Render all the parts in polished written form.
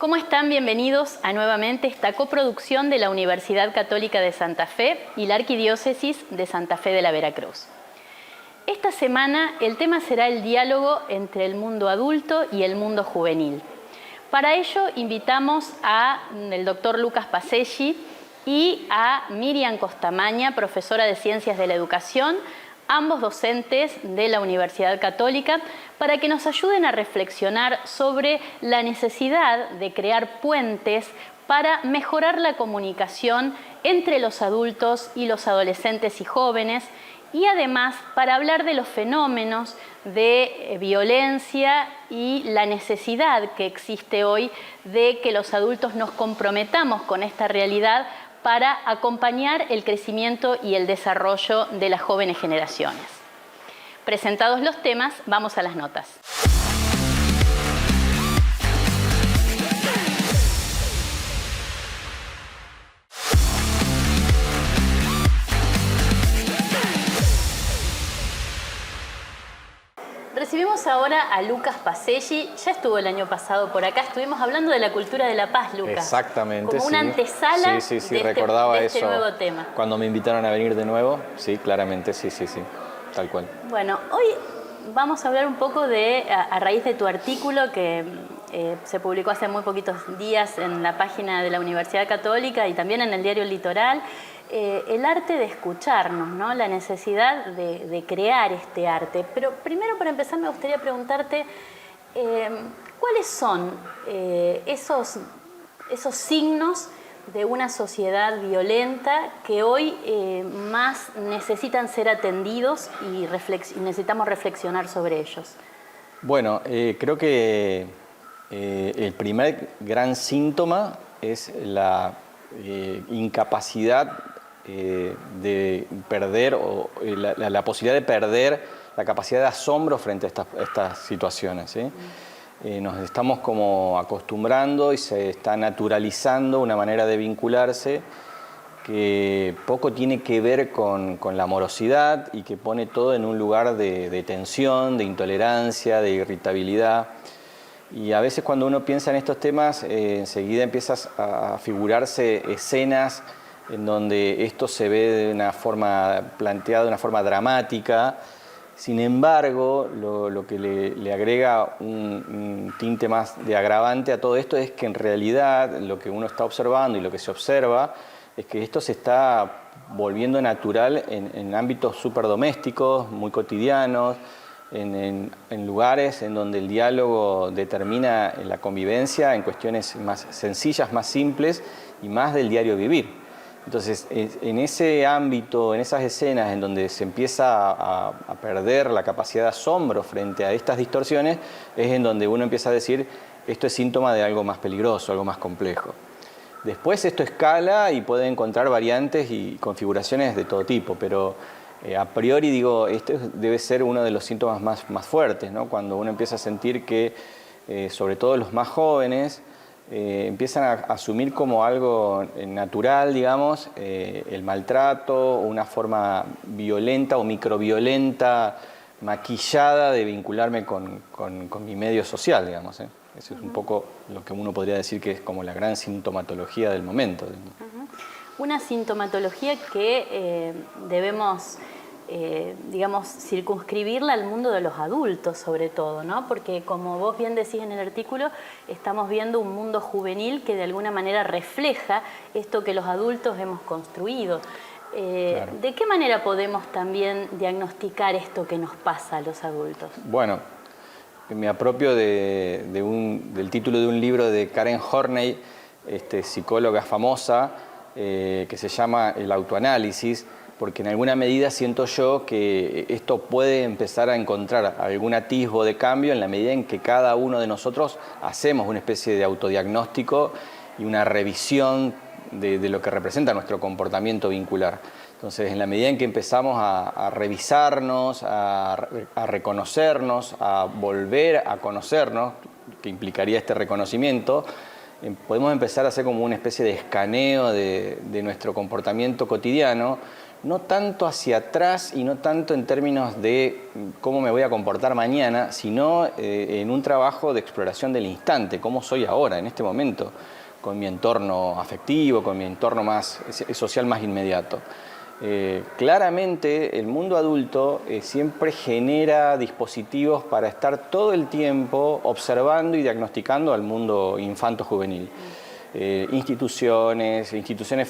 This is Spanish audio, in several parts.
¿Cómo están? Bienvenidos a nuevamente esta coproducción de la Universidad Católica de Santa Fe y la Arquidiócesis de Santa Fe de la Veracruz. Esta semana el tema será el diálogo entre el mundo adulto y el mundo juvenil. Para ello invitamos al doctor Lucas Pacelli y a Miriam Costamaña, profesora de Ciencias de la Educación, ambos docentes de la Universidad Católica, para que nos ayuden a reflexionar sobre la necesidad de crear puentes para mejorar la comunicación entre los adultos y los adolescentes y jóvenes, y además para hablar de los fenómenos de violencia y la necesidad que existe hoy de que los adultos nos comprometamos con esta realidad para acompañar el crecimiento y el desarrollo de las jóvenes generaciones. Presentados los temas, vamos a las notas. Recibimos ahora a Lucas Pacelli. Ya estuvo el año pasado por acá. Estuvimos hablando de la cultura de la paz, Lucas. Exactamente, como una antesala recordaba de este nuevo tema. Cuando me invitaron a venir de nuevo, sí, claramente, sí, tal cual. Bueno, hoy vamos a hablar un poco a raíz de tu artículo que se publicó hace muy poquitos días en la página de la Universidad Católica y también en el diario El Litoral. El arte de escucharnos, ¿no? La necesidad de crear este arte. Pero primero, para empezar, me gustaría preguntarte ¿cuáles son esos signos de una sociedad violenta que hoy más necesitan ser atendidos y necesitamos reflexionar sobre ellos? Bueno, creo que el primer gran síntoma es la incapacidad de perder o la posibilidad de perder la capacidad de asombro frente a estas situaciones, ¿sí? Nos estamos como acostumbrando y se está naturalizando una manera de vincularse que poco tiene que ver con la amorosidad y que pone todo en un lugar de tensión, de intolerancia, de irritabilidad. Y a veces cuando uno piensa en estos temas, enseguida empiezas a figurarse escenas en donde esto se ve de una forma planteada, de una forma dramática. Sin embargo, lo que le agrega un tinte más de agravante a todo esto es que en realidad lo que uno está observando y lo que se observa es que esto se está volviendo natural en ámbitos súper domésticos, muy cotidianos, en lugares en donde el diálogo determina la convivencia en cuestiones más sencillas, más simples y más del diario vivir. Entonces, en ese ámbito, en esas escenas en donde se empieza a perder la capacidad de asombro frente a estas distorsiones, es en donde uno empieza a decir, esto es síntoma de algo más peligroso, algo más complejo. Después esto escala y puede encontrar variantes y configuraciones de todo tipo, pero a priori digo, este debe ser uno de los síntomas más fuertes, ¿no? Cuando uno empieza a sentir que, sobre todo los más jóvenes, empiezan a asumir como algo natural, digamos, el maltrato, una forma violenta o microviolenta, maquillada de vincularme con mi medio social, digamos, ¿eh? Eso es un poco lo que uno podría decir que es como la gran sintomatología del momento. Una sintomatología que debemos, digamos, circunscribirla al mundo de los adultos, sobre todo, ¿no? Porque, como vos bien decís en el artículo, estamos viendo un mundo juvenil que de alguna manera refleja esto que los adultos hemos construido. Claro. ¿De qué manera podemos también diagnosticar esto que nos pasa a los adultos? Bueno, me apropio del título de un libro de Karen Horney, psicóloga famosa, que se llama El autoanálisis, porque en alguna medida siento yo que esto puede empezar a encontrar algún atisbo de cambio en la medida en que cada uno de nosotros hacemos una especie de autodiagnóstico y una revisión de lo que representa nuestro comportamiento vincular. Entonces, en la medida en que empezamos a revisarnos, a reconocernos, a volver a conocernos, que implicaría este reconocimiento, podemos empezar a hacer como una especie de escaneo de nuestro comportamiento cotidiano, no tanto hacia atrás y no tanto en términos de cómo me voy a comportar mañana, sino en un trabajo de exploración del instante, cómo soy ahora, en este momento, con mi entorno afectivo, con mi entorno más social más inmediato. Claramente el mundo adulto siempre genera dispositivos para estar todo el tiempo observando y diagnosticando al mundo infanto-juvenil. Instituciones, la institución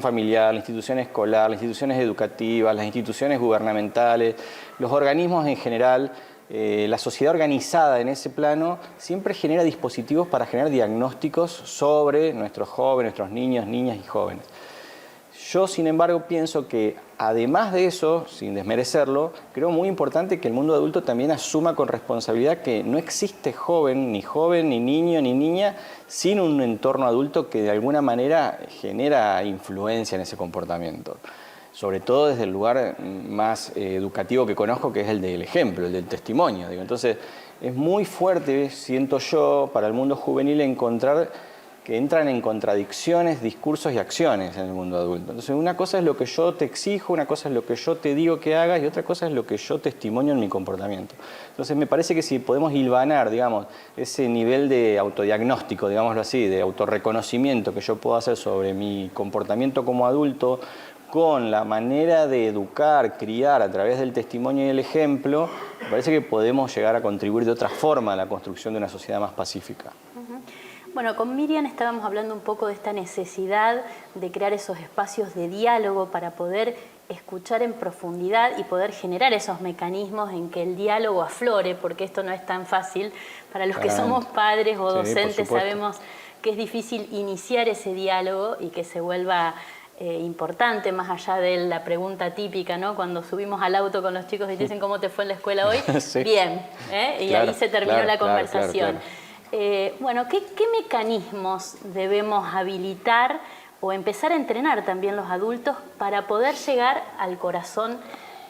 familiar, la institución escolar, las instituciones educativas, las instituciones gubernamentales, los organismos en general, la sociedad organizada en ese plano siempre genera dispositivos para generar diagnósticos sobre nuestros jóvenes, nuestros niños, niñas y jóvenes. Yo, sin embargo, pienso que además de eso, sin desmerecerlo, creo muy importante que el mundo adulto también asuma con responsabilidad que no existe joven, ni niño, ni niña, sin un entorno adulto que de alguna manera genera influencia en ese comportamiento. Sobre todo desde el lugar más educativo que conozco, que es el del ejemplo, el del testimonio. Entonces, es muy fuerte, siento yo, para el mundo juvenil encontrar que entran en contradicciones, discursos y acciones en el mundo adulto. Entonces, una cosa es lo que yo te exijo, una cosa es lo que yo te digo que hagas y otra cosa es lo que yo testimonio en mi comportamiento. Entonces, me parece que si podemos hilvanar, digamos, ese nivel de autodiagnóstico, digámoslo así, de autorreconocimiento que yo puedo hacer sobre mi comportamiento como adulto, con la manera de educar, criar a través del testimonio y el ejemplo, me parece que podemos llegar a contribuir de otra forma a la construcción de una sociedad más pacífica. Bueno, con Miriam estábamos hablando un poco de esta necesidad de crear esos espacios de diálogo para poder escuchar en profundidad y poder generar esos mecanismos en que el diálogo aflore, porque esto no es tan fácil. Para los que somos padres o docentes sabemos que es difícil iniciar ese diálogo y que se vuelva importante, más allá de la pregunta típica, ¿no? Cuando subimos al auto con los chicos y te dicen ¿cómo te fue en la escuela hoy? Sí. Bien, y claro, ahí se terminó la conversación. Bueno, ¿qué mecanismos debemos habilitar o empezar a entrenar también los adultos para poder llegar al corazón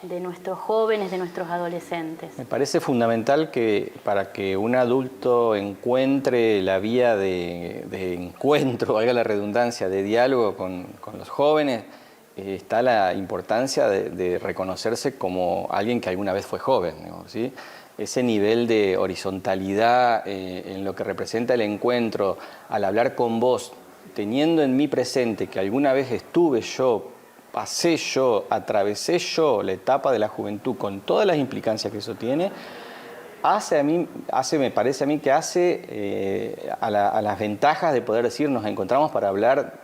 de nuestros jóvenes, de nuestros adolescentes? Me parece fundamental que para que un adulto encuentre la vía de encuentro, valga la redundancia, de diálogo con los jóvenes, está la importancia de reconocerse como alguien que alguna vez fue joven, ¿no? ¿Sí? Ese nivel de horizontalidad en lo que representa el encuentro, al hablar con vos, teniendo en mí presente que alguna vez estuve yo, pasé yo, atravesé yo la etapa de la juventud con todas las implicancias que eso tiene, me parece a mí que hace a las ventajas de poder decir nos encontramos para hablar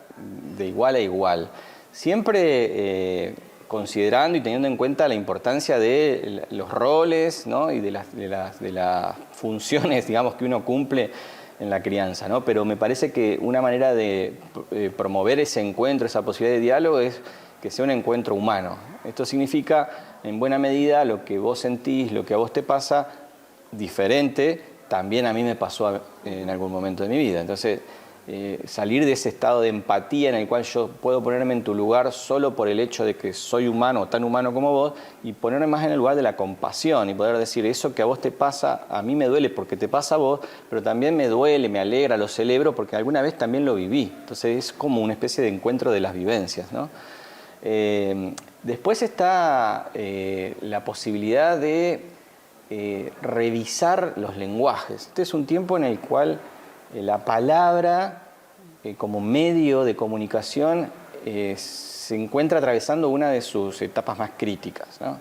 de igual a igual. Siempre considerando y teniendo en cuenta la importancia de los roles, ¿no? Y de las funciones, digamos, que uno cumple en la crianza, ¿no? Pero me parece que una manera de promover ese encuentro, esa posibilidad de diálogo es que sea un encuentro humano. Esto significa, en buena medida, lo que vos sentís, lo que a vos te pasa, diferente, también a mí me pasó en algún momento de mi vida. Entonces, salir de ese estado de empatía en el cual yo puedo ponerme en tu lugar solo por el hecho de que soy humano, tan humano como vos, y ponerme más en el lugar de la compasión y poder decir eso que a vos te pasa, a mí me duele porque te pasa a vos, pero también me duele, me alegra, lo celebro porque alguna vez también lo viví. Entonces es como una especie de encuentro de las vivencias, ¿no? Después está la posibilidad de revisar los lenguajes. Este es un tiempo en el cual la palabra como medio de comunicación se encuentra atravesando una de sus etapas más críticas, ¿no?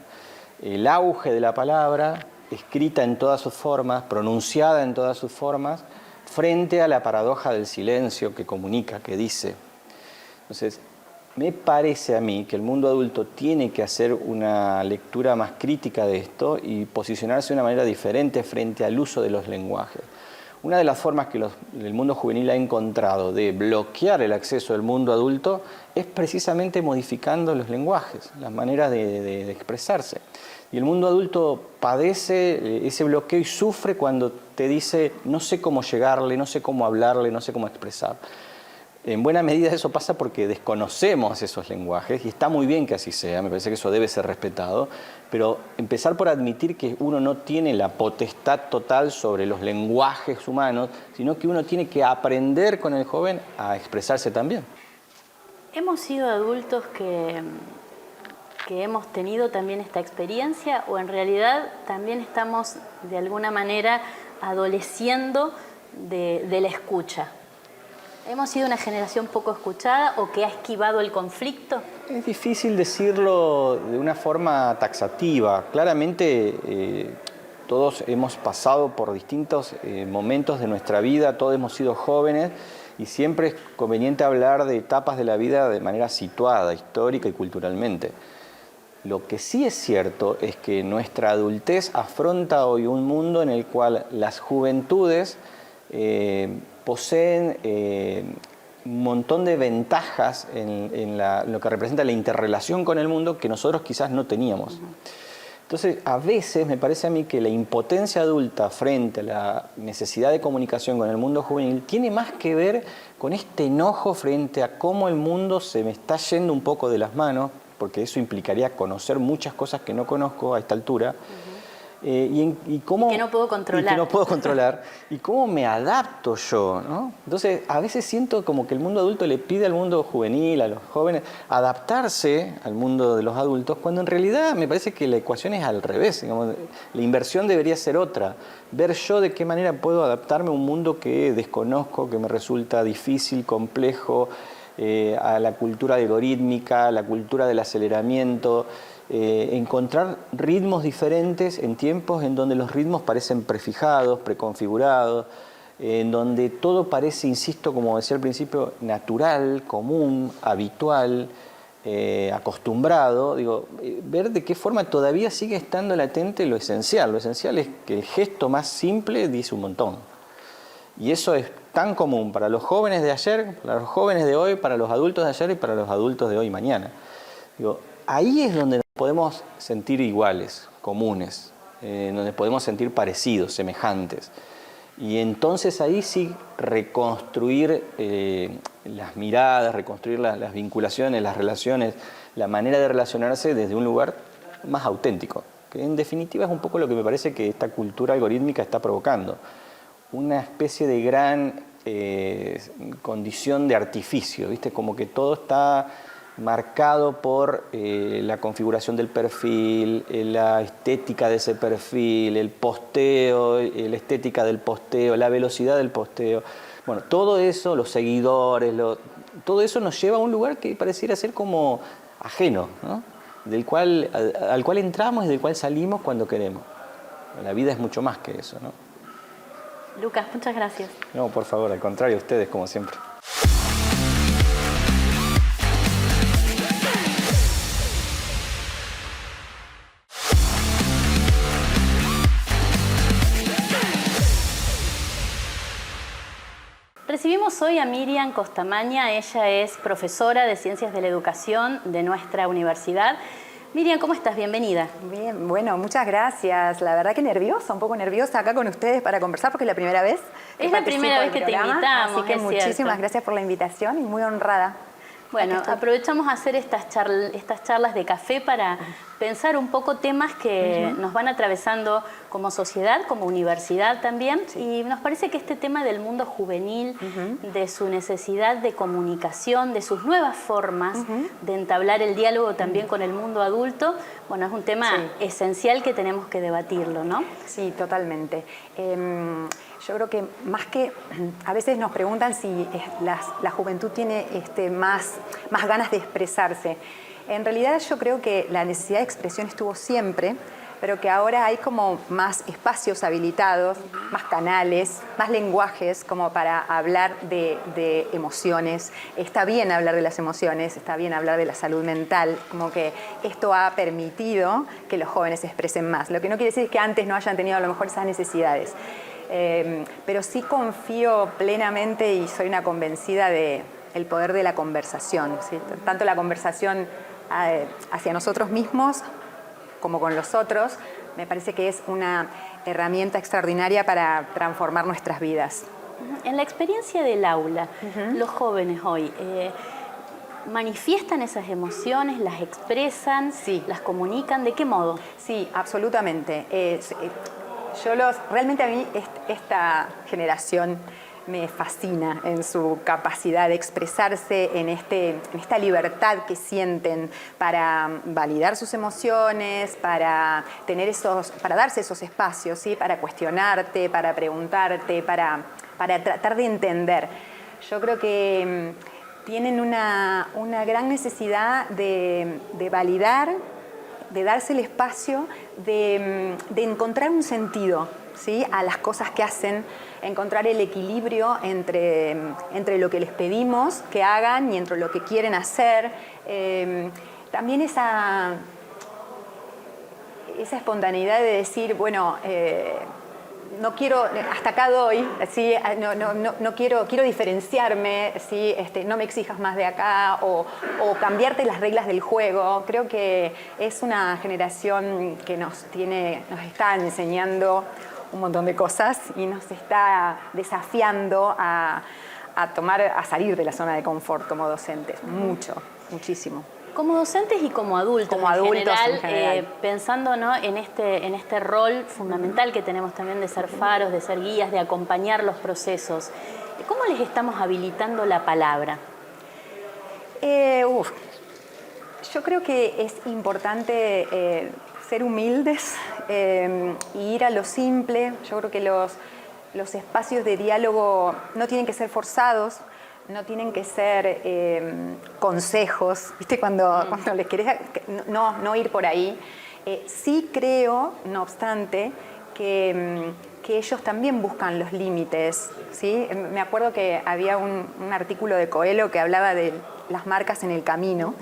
El auge de la palabra, escrita en todas sus formas, pronunciada en todas sus formas, frente a la paradoja del silencio que comunica, que dice. Entonces, me parece a mí que el mundo adulto tiene que hacer una lectura más crítica de esto y posicionarse de una manera diferente frente al uso de los lenguajes. Una de las formas que el mundo juvenil ha encontrado de bloquear el acceso del mundo adulto es precisamente modificando los lenguajes, las maneras de expresarse. Y el mundo adulto padece ese bloqueo y sufre cuando te dice no sé cómo llegarle, no sé cómo hablarle, no sé cómo expresar. En buena medida eso pasa porque desconocemos esos lenguajes y está muy bien que así sea, me parece que eso debe ser respetado, pero empezar por admitir que uno no tiene la potestad total sobre los lenguajes humanos, sino que uno tiene que aprender con el joven a expresarse también. Hemos sido adultos que que hemos tenido también esta experiencia o en realidad también estamos de alguna manera adoleciendo de la escucha? ¿Hemos sido una generación poco escuchada o que ha esquivado el conflicto? Es difícil decirlo de una forma taxativa. Claramente todos hemos pasado por distintos momentos de nuestra vida, todos hemos sido jóvenes y siempre es conveniente hablar de etapas de la vida de manera situada, histórica y culturalmente. Lo que sí es cierto es que nuestra adultez afronta hoy un mundo en el cual las juventudes poseen un montón de ventajas en lo que representa la interrelación con el mundo que nosotros quizás no teníamos. Entonces, a veces me parece a mí que la impotencia adulta frente a la necesidad de comunicación con el mundo juvenil tiene más que ver con este enojo frente a cómo el mundo se me está yendo un poco de las manos, porque eso implicaría conocer muchas cosas que no conozco a esta altura. Y cómo, que no puedo controlar. Y que no puedo controlar. Y cómo me adapto yo, ¿no? Entonces, a veces siento como que el mundo adulto le pide al mundo juvenil, a los jóvenes, adaptarse al mundo de los adultos, cuando en realidad me parece que la ecuación es al revés. Digamos, la inversión debería ser otra. Ver yo de qué manera puedo adaptarme a un mundo que desconozco, que me resulta difícil, complejo, a la cultura algorítmica, a la cultura del aceleramiento. Encontrar ritmos diferentes en tiempos en donde los ritmos parecen prefijados, preconfigurados, en donde todo parece, insisto, como decía al principio, natural, común, habitual, acostumbrado. Digo, ver de qué forma todavía sigue estando latente lo esencial. Lo esencial es que el gesto más simple dice un montón. Y eso es tan común para los jóvenes de ayer, para los jóvenes de hoy, para los adultos de ayer y para los adultos de hoy y mañana. Digo, ahí es donde nos podemos sentir iguales, comunes, donde podemos sentir parecidos, semejantes. Y entonces ahí sí reconstruir las miradas, reconstruir las vinculaciones, las relaciones, la manera de relacionarse desde un lugar más auténtico, que en definitiva es un poco lo que me parece que esta cultura algorítmica está provocando. Una especie de gran condición de artificio, ¿viste? Como que todo está marcado por la configuración del perfil, la estética de ese perfil, el posteo, la estética del posteo, la velocidad del posteo. Bueno, todo eso, los seguidores, todo eso nos lleva a un lugar que pareciera ser como ajeno, ¿no? Al cual entramos y del cual salimos cuando queremos. La vida es mucho más que eso, ¿no? Lucas, muchas gracias. No, por favor, al contrario, ustedes, como siempre. Recibimos hoy a Miriam Costamaña. Ella es profesora de Ciencias de la Educación de nuestra universidad. Miriam, ¿cómo estás? Bienvenida. Bien, bueno, muchas gracias. La verdad que nerviosa, un poco nerviosa acá con ustedes para conversar porque es la primera vez que es la primera vez que te invitamos. Así que muchísimas gracias por la invitación y muy honrada. Bueno, aprovechamos a hacer estas charlas de café para pensar un poco temas que nos van atravesando como sociedad, como universidad también. Sí. Y nos parece que este tema del mundo juvenil, de su necesidad de comunicación, de sus nuevas formas de entablar el diálogo también con el mundo adulto, bueno, es un tema esencial que tenemos que debatirlo, ¿no? Sí, totalmente. Yo creo que más que a veces nos preguntan si la juventud tiene más ganas de expresarse. En realidad yo creo que la necesidad de expresión estuvo siempre, pero que ahora hay como más espacios habilitados, más canales, más lenguajes como para hablar de emociones. Está bien hablar de las emociones, está bien hablar de la salud mental, como que esto ha permitido que los jóvenes se expresen más. Lo que no quiere decir que antes no hayan tenido a lo mejor esas necesidades. Pero sí confío plenamente y soy una convencida del poder de la conversación, ¿sí? Tanto la conversación hacia nosotros mismos como con los otros, me parece que es una herramienta extraordinaria para transformar nuestras vidas. En la experiencia del aula, los jóvenes hoy manifiestan esas emociones, las expresan, las comunican, ¿de qué modo? Sí, absolutamente. Realmente a mí esta generación me fascina en su capacidad de expresarse, en esta libertad que sienten para validar sus emociones, para darse esos espacios, ¿sí? Para cuestionarte, para preguntarte, para tratar de entender. Yo creo que tienen una gran necesidad de validar, de darse el espacio, de encontrar un sentido, ¿sí? A las cosas que hacen, encontrar el equilibrio entre lo que les pedimos que hagan y entre lo que quieren hacer. También esa espontaneidad de decir, bueno, no quiero, hasta acá doy, ¿sí? No quiero diferenciarme, ¿sí? No me exijas más de acá, o cambiarte las reglas del juego. Creo que es una generación que nos está enseñando un montón de cosas y nos está desafiando a salir de la zona de confort como docentes, muchísimo. Como docentes y como adultos, en general. Pensando, ¿no? en este rol fundamental que tenemos también de ser faros, de ser guías, de acompañar los procesos, ¿cómo les estamos habilitando la palabra? Yo creo que es importante ser humildes e ir a lo simple. Yo creo que los espacios de diálogo no tienen que ser forzados, no tienen que ser consejos, ¿viste? Cuando les querés, no ir por ahí. Sí creo, no obstante, que ellos también buscan los límites, ¿sí? Me acuerdo que había un artículo de Coelho que hablaba de las marcas en el camino,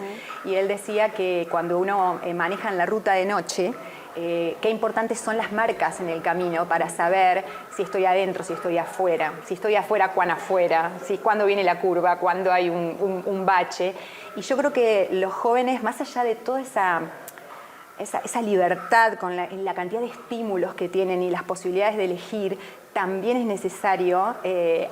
y él decía que cuando uno maneja en la ruta de noche, qué importantes son las marcas en el camino para saber si estoy adentro, si estoy afuera, cuán afuera, ¿sí? Cuándo viene la curva, cuándo hay un bache. Y yo creo que los jóvenes, más allá de toda esa libertad con la cantidad de estímulos que tienen y las posibilidades de elegir, también es necesario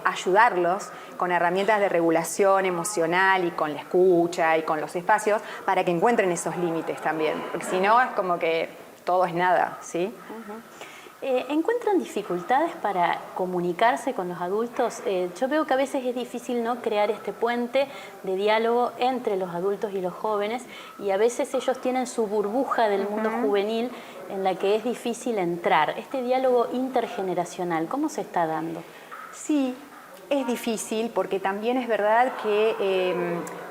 ayudarlos con herramientas de regulación emocional y con la escucha y con los espacios para que encuentren esos límites también, porque si no es como que todo es nada, ¿sí? ¿Encuentran dificultades para comunicarse con los adultos? Yo veo que a veces es difícil, ¿no?, crear este puente de diálogo entre los adultos y los jóvenes, y a veces ellos tienen su burbuja del mundo juvenil en la que es difícil entrar. Este diálogo intergeneracional, ¿cómo se está dando? Sí, es difícil porque también es verdad que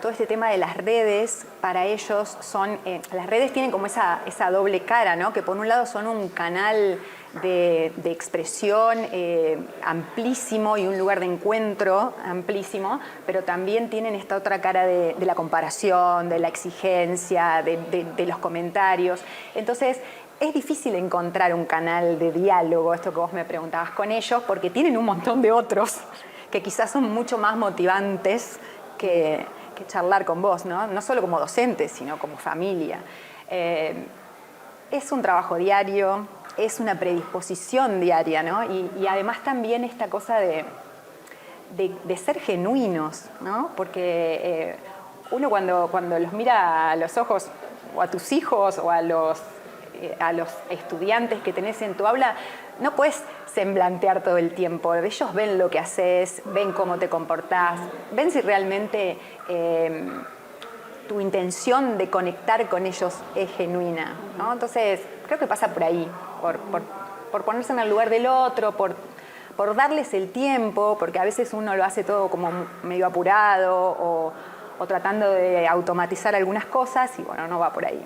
todo este tema de las redes para ellos son... las redes tienen como esa doble cara, ¿no? Que por un lado son un canal de expresión amplísimo y un lugar de encuentro amplísimo, pero también tienen esta otra cara de la comparación, de la exigencia, de los comentarios. Entonces, es difícil encontrar un canal de diálogo, esto que vos me preguntabas, con ellos, porque tienen un montón de otros que quizás son mucho más motivantes que charlar con vos, ¿no? No solo como docentes, sino como familia. Es un trabajo diario, es una predisposición diaria, ¿no? Y además también esta cosa de ser genuinos, ¿no? Porque uno cuando los mira a los ojos, o a tus hijos, o a los estudiantes que tenés en tu aula, no puedes semblantear todo el tiempo. Ellos ven lo que haces, ven cómo te comportás, ven si realmente tu intención de conectar con ellos es genuina, ¿no? Entonces, creo que pasa por ahí, por ponerse en el lugar del otro, por darles el tiempo, porque a veces uno lo hace todo como medio apurado o tratando de automatizar algunas cosas y bueno, no va por ahí.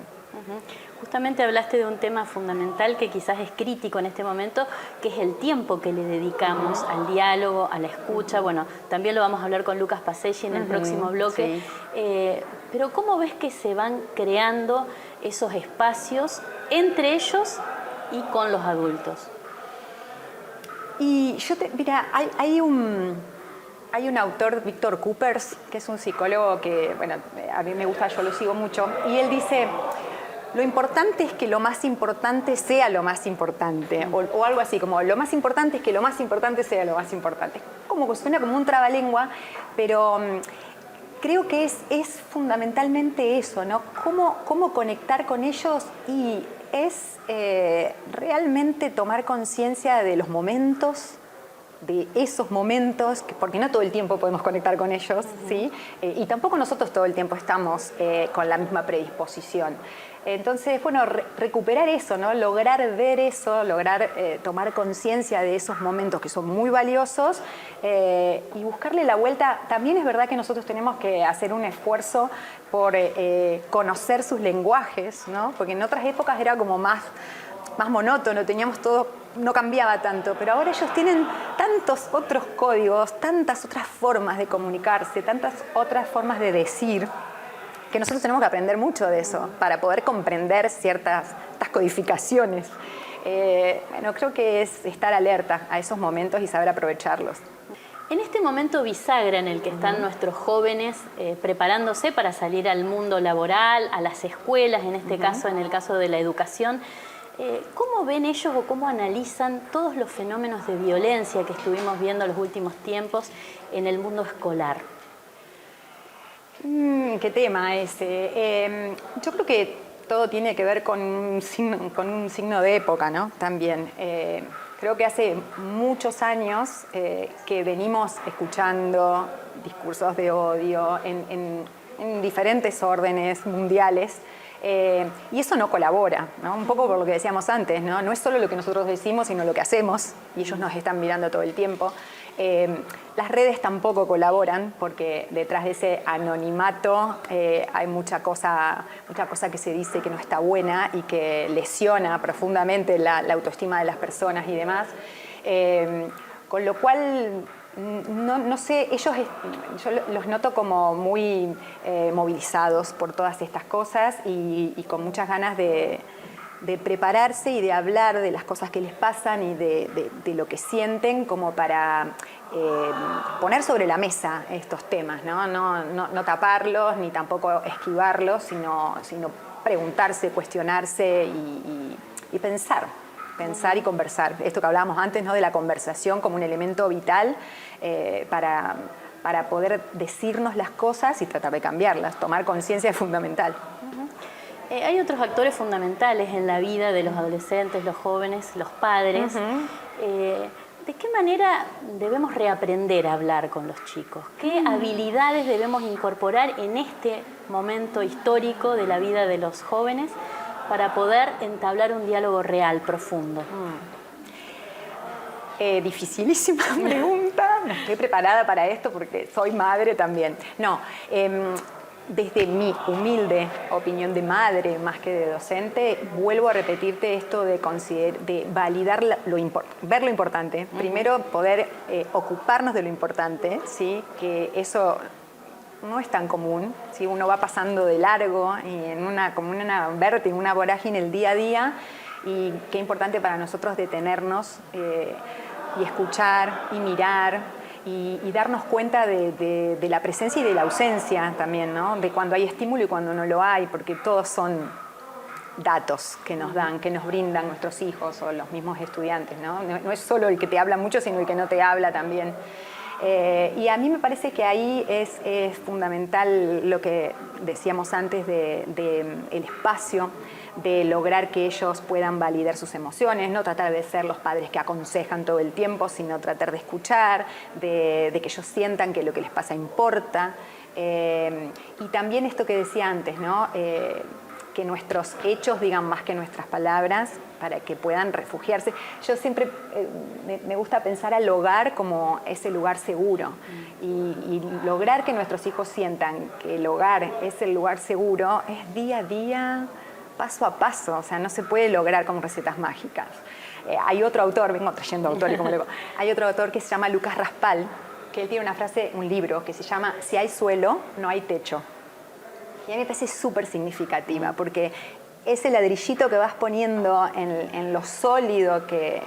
Justamente hablaste de un tema fundamental que quizás es crítico en este momento, que es el tiempo que le dedicamos al diálogo, a la escucha. Bueno, también lo vamos a hablar con Lucas Paselli en el próximo bloque. Sí. Pero ¿cómo ves que se van creando esos espacios entre ellos y con los adultos? Y mira, hay un autor, Víctor Coopers, que es un psicólogo que, bueno, a mí me gusta, yo lo sigo mucho, y él dice: lo importante es que lo más importante sea lo más importante, o algo así, como lo más importante es que lo más importante sea lo más importante. Como que suena como un trabalengua, pero creo que es fundamentalmente eso, ¿no? Cómo conectar con ellos, y es realmente tomar conciencia de los momentos de esos momentos, porque no todo el tiempo podemos conectar con ellos, ¿sí? Y tampoco nosotros todo el tiempo estamos con la misma predisposición. Entonces, bueno, recuperar eso, ¿no? Lograr ver eso, lograr tomar conciencia de esos momentos que son muy valiosos y buscarle la vuelta. También es verdad que nosotros tenemos que hacer un esfuerzo por conocer sus lenguajes, ¿no? Porque en otras épocas era como más monótono, teníamos todo, no cambiaba tanto, pero ahora ellos tienen tantos otros códigos, tantas otras formas de comunicarse, tantas otras formas de decir, que nosotros tenemos que aprender mucho de eso para poder comprender estas codificaciones. Bueno, creo que es estar alerta a esos momentos y saber aprovecharlos. En este momento bisagra en el que están nuestros jóvenes preparándose para salir al mundo laboral, a las escuelas, en este caso, en el caso de la educación, ¿cómo ven ellos o cómo analizan todos los fenómenos de violencia que estuvimos viendo en los últimos tiempos en el mundo escolar? ¿Qué tema ese? Yo creo que todo tiene que ver con un signo de época, ¿no? También. Creo que hace muchos años que venimos escuchando discursos de odio en diferentes órdenes mundiales. Y eso no colabora, ¿no? Un poco por lo que decíamos antes, ¿no? No es solo lo que nosotros decimos, sino lo que hacemos, y ellos nos están mirando todo el tiempo. Las redes tampoco colaboran, porque detrás de ese anonimato hay mucha cosa que se dice que no está buena y que lesiona profundamente la autoestima de las personas y demás. Con lo cual, no sé, yo los noto como muy movilizados por todas estas cosas y con muchas ganas de prepararse y de hablar de las cosas que les pasan y de lo que sienten, como para poner sobre la mesa estos temas, ¿no? No taparlos ni tampoco esquivarlos, sino preguntarse, cuestionarse y pensar y conversar. Esto que hablábamos antes, ¿no? De la conversación como un elemento vital para poder decirnos las cosas y tratar de cambiarlas. Tomar conciencia es fundamental. Hay otros actores fundamentales en la vida de los adolescentes, los jóvenes, los padres. ¿De qué manera debemos reaprender a hablar con los chicos? ¿Qué habilidades debemos incorporar en este momento histórico de la vida de los jóvenes para poder entablar un diálogo real, profundo? Dificilísima pregunta. No estoy preparada para esto porque soy madre también. No, desde mi humilde opinión de madre más que de docente, vuelvo a repetirte esto de validar ver lo importante. Primero, poder ocuparnos de lo importante, ¿sí? Que eso no es tan común, ¿sí? Uno va pasando de largo y como en una vértigo, una vorágine el día a día, y qué importante para nosotros detenernos y escuchar y mirar y darnos cuenta de la presencia y de la ausencia también, ¿no? De cuando hay estímulo y cuando no lo hay, porque todos son datos que nos dan, que nos brindan nuestros hijos o los mismos estudiantes, ¿no? No es solo el que te habla mucho, sino el que no te habla también. Y a mí me parece que ahí es fundamental lo que decíamos antes del espacio, de lograr que ellos puedan validar sus emociones, no tratar de ser los padres que aconsejan todo el tiempo, sino tratar de escuchar, de que ellos sientan que lo que les pasa importa. Y también esto que decía antes, ¿no? Que nuestros hechos digan más que nuestras palabras para que puedan refugiarse. Yo siempre me gusta pensar al hogar como ese lugar seguro y lograr que nuestros hijos sientan que el hogar es el lugar seguro es día a día, paso a paso, o sea, no se puede lograr con recetas mágicas. Hay otro autor, vengo trayendo autores como luego, hay otro autor que se llama Lucas Raspal, que él tiene una frase, un libro que se llama "Si hay suelo, no hay techo". Y a mí me parece súper significativa, porque ese ladrillito que vas poniendo en lo sólido que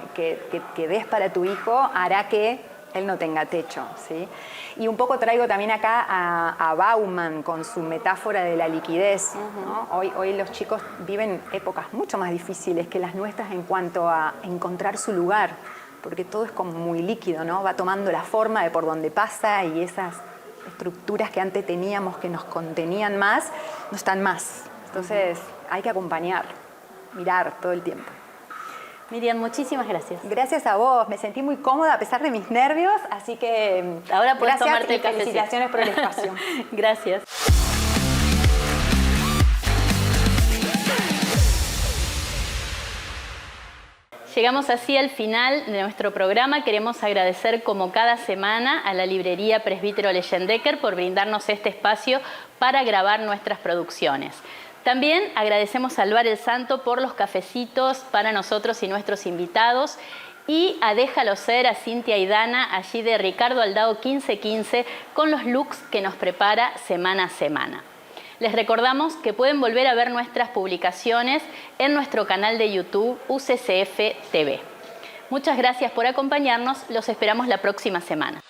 des para tu hijo hará que él no tenga techo, ¿sí? Y un poco traigo también acá a Bauman con su metáfora de la liquidez, ¿no? Hoy los chicos viven épocas mucho más difíciles que las nuestras en cuanto a encontrar su lugar, porque todo es como muy líquido, ¿no? Va tomando la forma de por donde pasa y esas estructuras que antes teníamos que nos contenían más, no están más. Entonces hay que acompañar, mirar todo el tiempo. Miriam, muchísimas gracias. Gracias a vos, me sentí muy cómoda a pesar de mis nervios, así que ahora puedes gracias tomarte y el cafecito. felicitaciones por el espacio. Gracias. Llegamos así al final de nuestro programa. Queremos agradecer como cada semana a la librería Presbítero Leyendecker por brindarnos este espacio para grabar nuestras producciones. También agradecemos al Bar El Santo por los cafecitos para nosotros y nuestros invitados y a Déjalo Ser, a Cintia y Dana, allí de Ricardo Aldao 1515, con los looks que nos prepara semana a semana. Les recordamos que pueden volver a ver nuestras publicaciones en nuestro canal de YouTube UCCF TV. Muchas gracias por acompañarnos, los esperamos la próxima semana.